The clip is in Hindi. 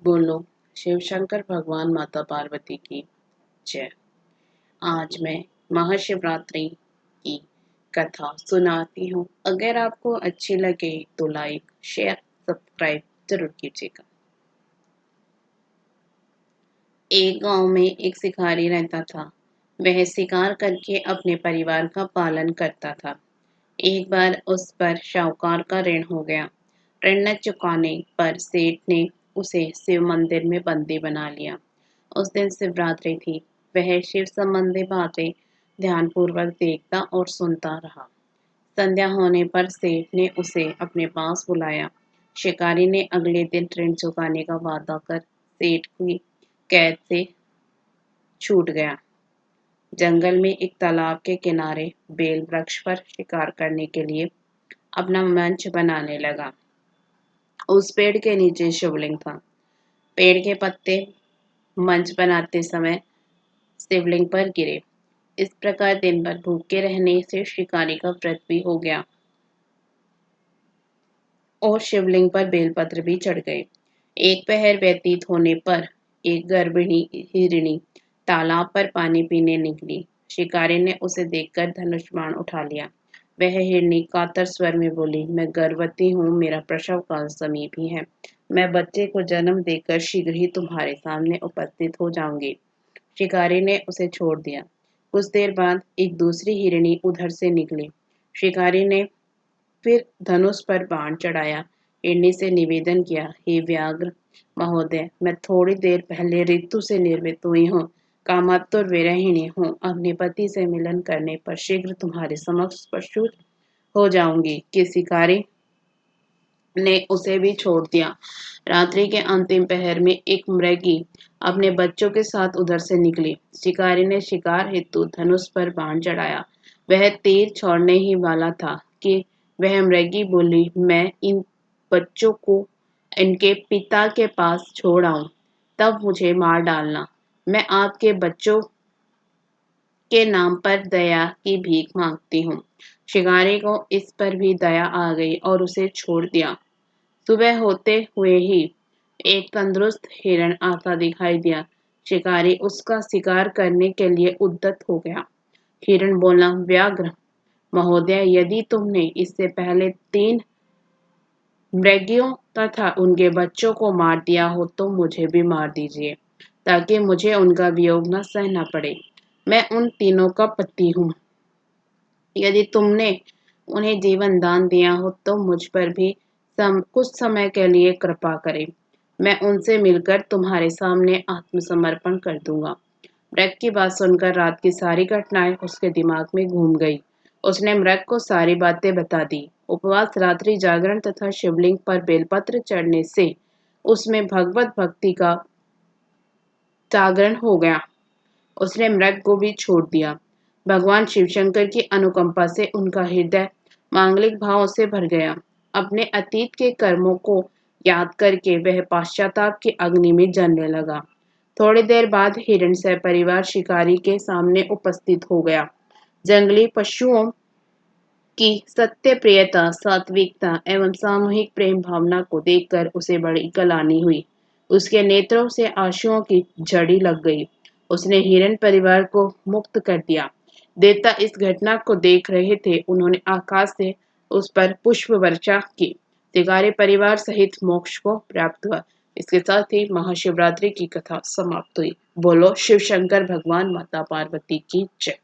बोलो शिव शंकर भगवान माता पार्वती की जय। आज मैं महाशिवरात्रि की कथा सुनाती हूँ। अगर आपको अच्छी लगे तो लाइक शेयर सब्सक्राइब जरूर कीजिएगा। एक गांव में एक शिकारी रहता था। वह शिकार करके अपने परिवार का पालन करता था। एक बार उस पर शाहूकार का ऋण हो गया। ऋण न चुकाने पर सेठ ने उसे शिव मंदिर में बंदी बना लिया। उस दिन शिवरात्रि थी। वह शिव संबंधी बातें ध्यानपूर्वक देखता और सुनता रहा। संध्या होने पर सेठ ने उसे अपने पास बुलाया। शिकारी ने अगले दिन ऋण चुकाने का वादा कर सेठ की कैद से छूट गया। जंगल में एक तालाब के किनारे बेल वृक्ष पर शिकार करने के लिए अपना मंच बनाने लगा। उस पेड़ के नीचे शिवलिंग था। पेड़ के पत्ते मंच बनाते समय शिवलिंग पर गिरे। इस प्रकार दिन भर भूखे रहने से शिकारी का व्रत भी हो गया और शिवलिंग पर बेलपत्र भी चढ़ गए। एक पहर व्यतीत होने पर एक गर्भिणी हिरणी तालाब पर पानी पीने निकली। शिकारी ने उसे देखकर धनुष बाण उठा लिया। वह हिरनी कातर स्वर में बोली, मैं गर्भवती हूँ, मेरा प्रसव काल समीप ही है। मैं बच्चे को जन्म देकर शीघ्र ही तुम्हारे सामने उपस्थित हो जाऊंगी। शिकारी ने उसे छोड़ दिया। कुछ देर बाद एक दूसरी हिरणी उधर से निकली। शिकारी ने फिर धनुष पर बाण चढ़ाया। हिरणी से निवेदन किया, हे व्याघ्र महोदय, मैं थोड़ी देर पहले ऋतु से निर्मित हुई हूँ। कामातुर विरहिणी हूँ। अपने पति से मिलन करने पर शीघ्र तुम्हारे समक्ष प्रस्तुत हो जाऊंगी। कि शिकारी ने उसे भी छोड़ दिया। रात्रि के अंतिम पहर में एक मृगी अपने बच्चों के साथ उधर से निकली। शिकारी ने शिकार हेतु धनुष पर बाण चढ़ाया। वह तीर छोड़ने ही वाला था कि वह मृगी बोली, मैं इन बच्चों को इनके पिता के पास छोड़ आऊं, तब मुझे मार डालना। मैं आपके बच्चों के नाम पर दया की भीख मांगती हूँ। शिकारी को इस पर भी दया आ गई और उसे छोड़ दिया। सुबह होते हुए ही एक तंदुरुस्त हिरण आता दिखाई दिया। शिकारी उसका शिकार करने के लिए उद्यत हो गया। हिरण बोला, व्याघ्र महोदय, यदि तुमने इससे पहले 3 मृगियों तथा उनके बच्चों को मार दिया हो तो मुझे भी मार दीजिए, ताकि मुझे उनका वियोग न सहना पड़े। मैं उन तीनों का पति हूँ। यदि तुमने उन्हें जीवन दान दिया हो तो मुझ पर भी कुछ समय के लिए कृपा करें। मैं उनसे मिलकर तुम्हारे सामने आत्मसमर्पण कर दूंगा। मृग की बात सुनकर रात की सारी घटनाएं उसके दिमाग में घूम गई। उसने मृग को सारी बातें बता दी। उपवास, रात्रि जागरण तथा शिवलिंग पर बेलपत्र चढ़ने से उसमें भगवत भक्ति का जागरण हो गया। उसने मृग को भी छोड़ दिया। भगवान शिवशंकर की अनुकंपा से उनका हृदय मांगलिक भाव से भर गया। अपने अतीत के कर्मों को याद करके वह पश्चाताप की अग्नि में जलने लगा। थोड़ी देर बाद हिरण सपरिवार शिकारी के सामने उपस्थित हो गया। जंगली पशुओं की सत्य प्रियता, सात्विकता एवं सामूहिक प्रेम भावना को देखकर उसे बड़ी ग्लानि हुई। उसके नेत्रों से आंसुओं की झड़ी लग गई। उसने हिरण परिवार को मुक्त कर दिया। देवता इस घटना को देख रहे थे। उन्होंने आकाश से उस पर पुष्प वर्षा की। शिकारी परिवार सहित मोक्ष को प्राप्त हुआ। इसके साथ ही महाशिवरात्रि की कथा समाप्त हुई। बोलो शिव शंकर भगवान माता पार्वती की जय।